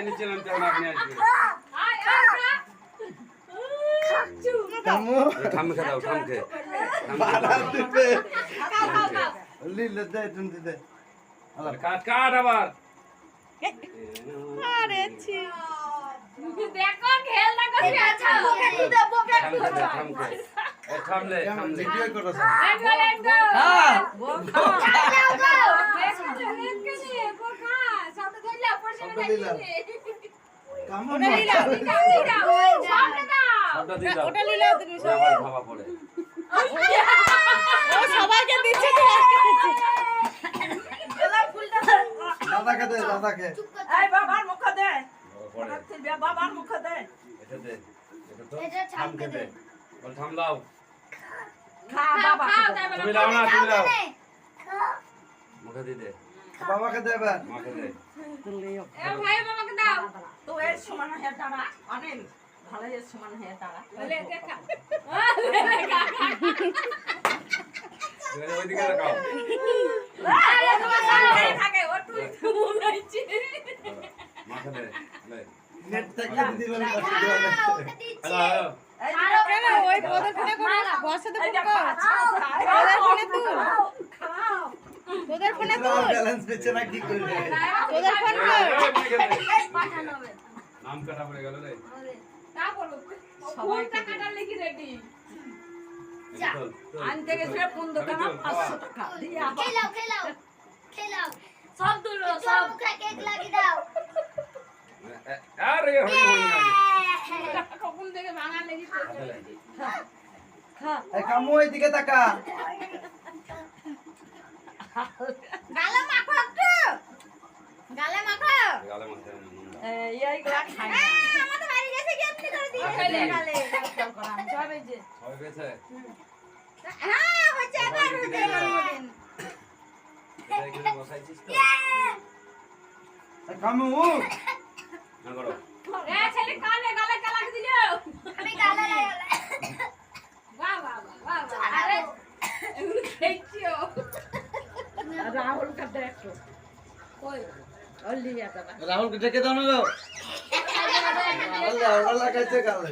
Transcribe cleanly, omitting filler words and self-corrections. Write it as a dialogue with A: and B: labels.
A: নিচে নামতে হবে আপনি আসবেন
B: কামু
A: থামকে দাও থামকে
B: বাড়া দিবে লিলে দে তুমি দে
A: কাট কাট আবার
C: আরে ছি
D: দেখো খেল না করে আচ্ছা ওকে তুই বকে
A: থামকে থামলে থামলে
B: ভিডিও করো
D: একদম একদম
B: হ্যাঁ
D: যাও যাও বোকা সামনে ধরলে পড়ছে না
B: কামু
C: ওটা লিলা
D: সামনে দাও
A: সবটা দিয়ে দাও
C: ওটা লিলা তুমি সব
A: আবার খাওয়া পড়ে
C: ও সবাইকে দিচ্ছে তো
B: দাদাকে দে দাদাকে
E: এই বাবার মুখ দে
A: পড়ে
E: বাবার মুখ দে
A: এটা দে এটা তো থামকে দে বল থামলাও
E: খা বাবা
A: তুমি দাও না তুমি দাও মুখে দিয়ে দে
B: বাবাকে দেবে
A: মাকে দে
D: এ ভাই বাবাকে দাও
E: তো এর সমান হয়ে দাঁড়া অনিল ভালো এর সমান হয়ে দাঁড়া
D: বলে দেখা
A: তুমি ওইদিকে রাখো
D: আরে তোমার সামনে থাকে ও তুই মুনাইছি
A: মাকে দে লে
B: নেট থেকে দিদি বলে পাঠিয়ে দেবে
A: হ্যালো
D: আরো
C: কেন ওই ওদের ফোনে করে বসে তো ফোন কর ওদের ফোনে তুল তোদের ফোনে তুল
B: ব্যালেন্স পেছে না কি করবে
C: তোদের ফোন কর
D: পাঠানো হবে
A: নাম কাটা পড়ে গেল রে
D: তা বলো সবাই টাকাটা লিখি রেডি
E: আনতে গেছে 15 টাকা 500 টাকা দিয়ে আবার
F: খেলাও খেলাও খেলাও
D: সব দুলো
F: সব
D: সব
F: মুখে কেক লাগিয়ে দাও
A: আরে হই হই না
D: কখন থেকে ভাঙা লেগে
B: এই কামু এইদিকে তাকা
F: গালে মাখো একটু গালে মাখো
A: গালে মাথা
E: এইগুলা খাই না
F: আমাদের বাড়ি গেছে কি আপনি করে দিয়ে
D: খেলে।
F: গালে
E: সব এই যে
A: সবাই পেয়েছে
F: হ্যাঁ হচ্ছে আবার হচ্ছে
A: এটা এখানে বসাইছিস তো
B: এই কামু
A: না করো
D: এ ছেলে কানে গালে কালাকে দিলো
F: আমি গালে লাগালে
D: বাহ বাহ বাহ বাহ আরে এগুলো খেয়েছিও
E: রাহুল কা দেখো
D: কই
E: অলি এটা
B: রাহুল কে ডেকে দাও না গো আল্লাহ আল্লাহ লাগাইছে গালে